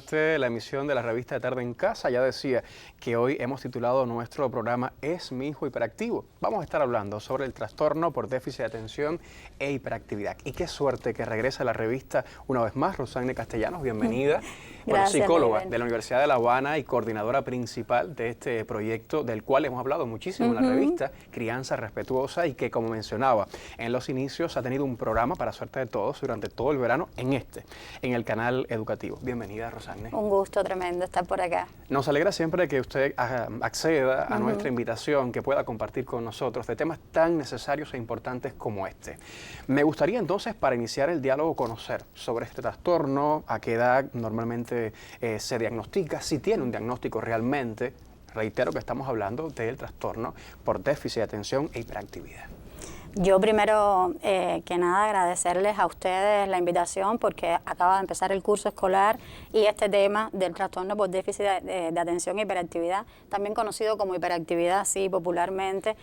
usted la emisión de la revista de Tarde en Casa. Ya decía que hoy hemos titulado nuestro programa ¿Es mi hijo hiperactivo? Vamos a estar hablando sobre el trastorno por déficit de atención e hiperactividad. Y qué suerte que regresa a la revista una vez más. Rosanne Castellanos, bienvenida. Gracias, psicóloga Miguel. de la Universidad de La Habana y coordinadora principal de este proyecto del cual hemos hablado muchísimo en la revista, Crianza Respetuosa, y que, como mencionaba en los inicios, ha tenido un programa para suerte de todos durante todo el verano en el canal educativo. Bienvenida, Rosanne. Un gusto tremendo estar por acá. Nos alegra siempre que usted acceda a nuestra invitación, que pueda compartir con nosotros de temas tan necesarios e importantes como este. Me gustaría entonces, para iniciar el diálogo, conocer sobre este trastorno, a qué edad normalmente se diagnostica, si tiene un diagnóstico realmente. Reitero que estamos hablando del trastorno por déficit de atención e hiperactividad. Yo primero que nada agradecerles a ustedes la invitación porque acaba de empezar el curso escolar y este tema del trastorno por déficit de atención e hiperactividad, también conocido como hiperactividad, sí, popularmente,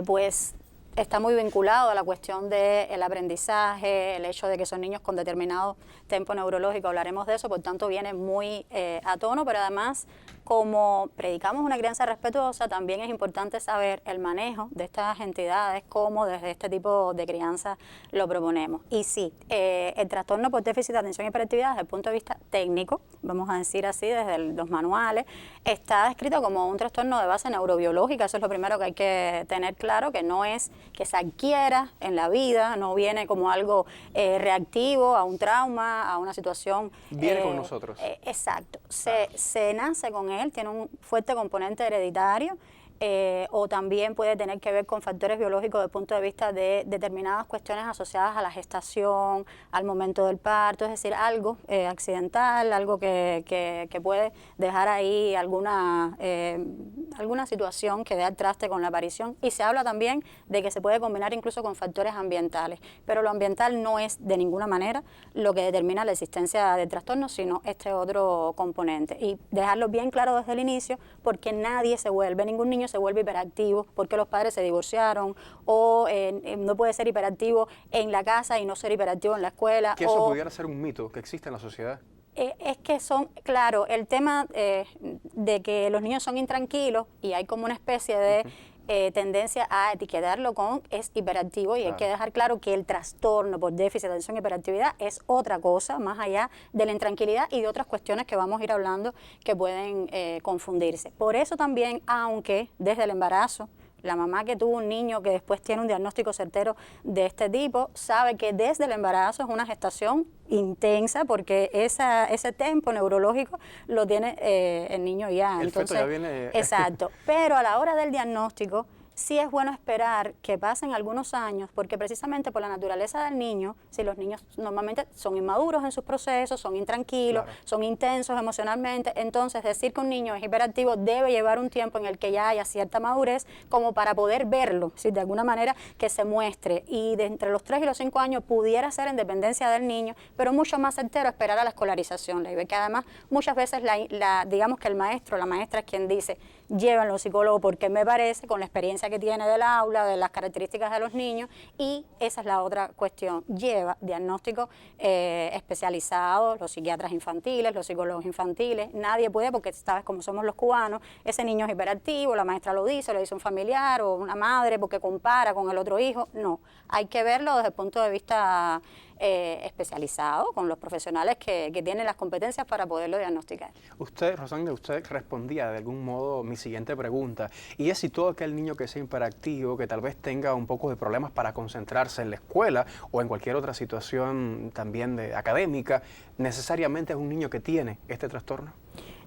pues está muy vinculado a la cuestión del aprendizaje, el hecho de que son niños con determinado tempo neurológico, hablaremos de eso, por tanto viene muy a tono, pero además, como predicamos una crianza respetuosa, también es importante saber el manejo de estas entidades, cómo desde este tipo de crianza lo proponemos. Y sí, el trastorno por déficit de atención y hiperactividad desde el punto de vista técnico, vamos a decir así, desde los manuales, está descrito como un trastorno de base neurobiológica. Eso es lo primero que hay que tener claro, que no es que se adquiera en la vida, no viene como algo reactivo a un trauma, a una situación. Viene con nosotros. Exacto. Se nace con él, tiene un fuerte componente hereditario, o también puede tener que ver con factores biológicos desde el punto de vista de determinadas cuestiones asociadas a la gestación, al momento del parto, es decir, algo accidental, algo que puede dejar ahí alguna situación que dé al traste con la aparición. Y se habla también de que se puede combinar incluso con factores ambientales, pero lo ambiental no es de ninguna manera lo que determina la existencia del trastorno, sino este otro componente. Y dejarlo bien claro desde el inicio, porque ningún niño se vuelve hiperactivo porque los padres se divorciaron, o no puede ser hiperactivo en la casa y no ser hiperactivo en la escuela. Que eso pudiera ser un mito que existe en la sociedad. Es que claro, el tema de que los niños son intranquilos y hay como una especie de tendencia a etiquetarlo con es hiperactivo, y hay que dejar claro que el trastorno por déficit de atención y hiperactividad es otra cosa, más allá de la intranquilidad y de otras cuestiones que vamos a ir hablando que pueden confundirse. Por eso también, aunque desde el embarazo, la mamá que tuvo un niño que después tiene un diagnóstico certero de este tipo, sabe que desde el embarazo es una gestación intensa, porque ese tempo neurológico lo tiene el niño ya. El feto ya viene. Exacto. Pero a la hora del diagnóstico, sí es bueno esperar que pasen algunos años, porque precisamente por la naturaleza del niño, si los niños normalmente son inmaduros en sus procesos, son intranquilos, son intensos emocionalmente, entonces decir que un niño es hiperactivo debe llevar un tiempo en el que ya haya cierta madurez como para poder verlo, si de alguna manera que se muestre, y de entre los 3 y los 5 años pudiera ser en dependencia del niño, pero mucho más certero esperar a la escolarización, que además muchas veces digamos que el maestro, la maestra es quien dice, llévenlo al psicólogo, porque me parece, con la experiencia que tiene del aula, de las características de los niños, y esa es la otra cuestión, lleva diagnósticos especializados, los psiquiatras infantiles, los psicólogos infantiles. Nadie puede, porque sabes cómo somos los cubanos, ese niño es hiperactivo, la maestra lo dice un familiar o una madre porque compara con el otro hijo. No, hay que verlo desde el punto de vista especializado, con los profesionales que tienen las competencias para poderlo diagnosticar. Usted, Rosanne, usted respondía de algún modo mi siguiente pregunta, y es si todo aquel niño que sea hiperactivo, que tal vez tenga un poco de problemas para concentrarse en la escuela o en cualquier otra situación también académica, necesariamente es un niño que tiene este trastorno.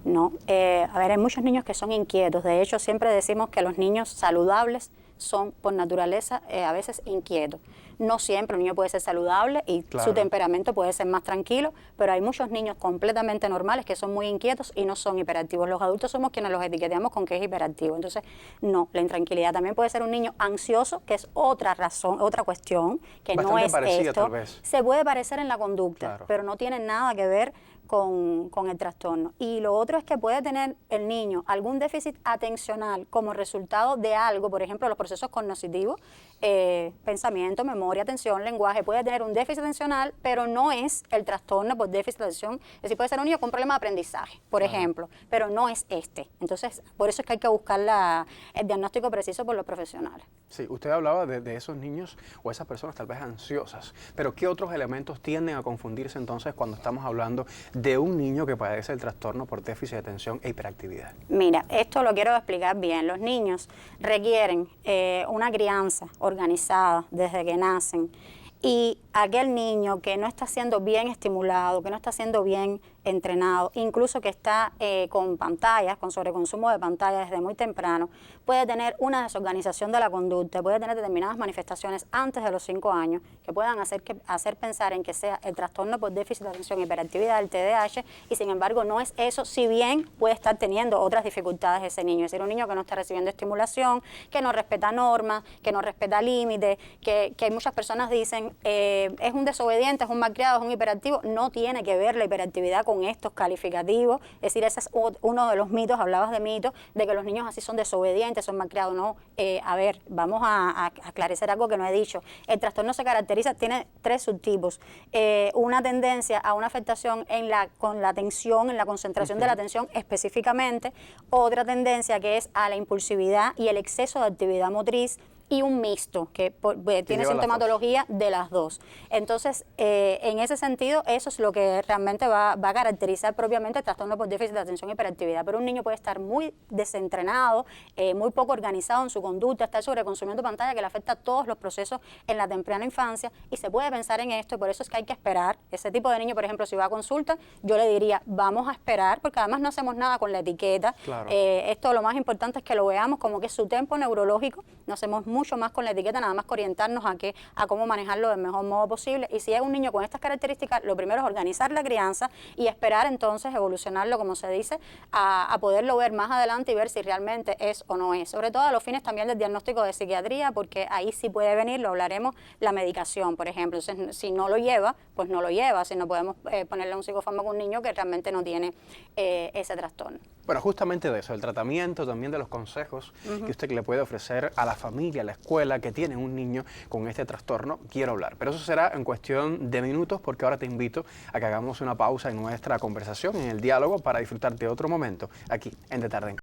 No, a ver, hay muchos niños que son inquietos. De hecho, siempre decimos que los niños saludables son por naturaleza a veces inquietos. No siempre un niño puede ser saludable y su temperamento puede ser más tranquilo, pero hay muchos niños completamente normales que son muy inquietos y no son hiperactivos. Los adultos somos quienes los etiquetamos con que es hiperactivo. Entonces, no, la intranquilidad también puede ser un niño ansioso, que es otra razón, otra cuestión, que bastante no es parecida, esto. tal vez. Se puede parecer en la conducta, pero no tiene nada que ver con el trastorno. Y lo otro es que puede tener el niño algún déficit atencional como resultado de algo, por ejemplo, los procesos cognitivos, pensamiento, memoria, atención, lenguaje, puede tener un déficit atencional, pero no es el trastorno por déficit de atención. Es decir, puede ser un niño con un problema de aprendizaje, por ejemplo, pero no es este. Entonces, por eso es que hay que buscar el diagnóstico preciso por los profesionales. Sí, usted hablaba de esos niños o esas personas tal vez ansiosas, pero ¿qué otros elementos tienden a confundirse entonces cuando estamos hablando de un niño que padece el trastorno por déficit de atención e hiperactividad? Mira, esto lo quiero explicar bien. Los niños requieren una crianza organizada desde que nacen, y aquel niño que no está siendo bien estimulado, que no está siendo bien entrenado, incluso que está con pantallas, con sobreconsumo de pantallas desde muy temprano, puede tener una desorganización de la conducta, puede tener determinadas manifestaciones antes de los 5 años que puedan hacer pensar en que sea el trastorno por déficit de atención y hiperactividad, el TDAH, y sin embargo no es eso, si bien puede estar teniendo otras dificultades ese niño. Es decir, un niño que no está recibiendo estimulación, que no respeta normas, que no respeta límites, que muchas personas dicen es un desobediente, es un malcriado, es un hiperactivo. No tiene que ver la hiperactividad con estos calificativos. Es decir, ese es uno de los mitos, hablabas de mitos, de que los niños así son desobedientes, son malcriados. No, a ver, vamos a aclarecer algo que no he dicho. El trastorno se caracteriza, tiene 3 subtipos. Una tendencia a una afectación con la atención, en la concentración de la atención específicamente. Otra tendencia que es a la impulsividad y el exceso de actividad motriz, y un mixto que tiene sintomatología de las dos. Entonces, en ese sentido, eso es lo que realmente va a caracterizar propiamente el trastorno por déficit de atención y hiperactividad. Pero un niño puede estar muy desentrenado, muy poco organizado en su conducta, estar sobreconsumiendo pantalla, que le afecta a todos los procesos en la temprana infancia, y se puede pensar en esto, y por eso es que hay que esperar. Ese tipo de niño, por ejemplo, si va a consulta, yo le diría, vamos a esperar, porque además no hacemos nada con la etiqueta. Claro. Esto lo más importante es que lo veamos como que es su tempo neurológico, no hacemos mucho más con la etiqueta, nada más que orientarnos a cómo manejarlo del mejor modo posible. Y si es un niño con estas características, lo primero es organizar la crianza y esperar entonces evolucionarlo, como se dice, a poderlo ver más adelante y ver si realmente es o no es. Sobre todo a los fines también del diagnóstico de psiquiatría, porque ahí sí puede venir, lo hablaremos, la medicación, por ejemplo. Entonces, si no lo lleva, pues no lo lleva. Si no podemos ponerle un psicofármaco a un niño que realmente no tiene ese trastorno. Bueno, justamente de eso, el tratamiento, también de los consejos que usted le puede ofrecer a la familia, a la escuela, que tienen un niño con este trastorno, quiero hablar. Pero eso será en cuestión de minutos, porque ahora te invito a que hagamos una pausa en nuestra conversación, en el diálogo, para disfrutar de otro momento aquí en De Tarde en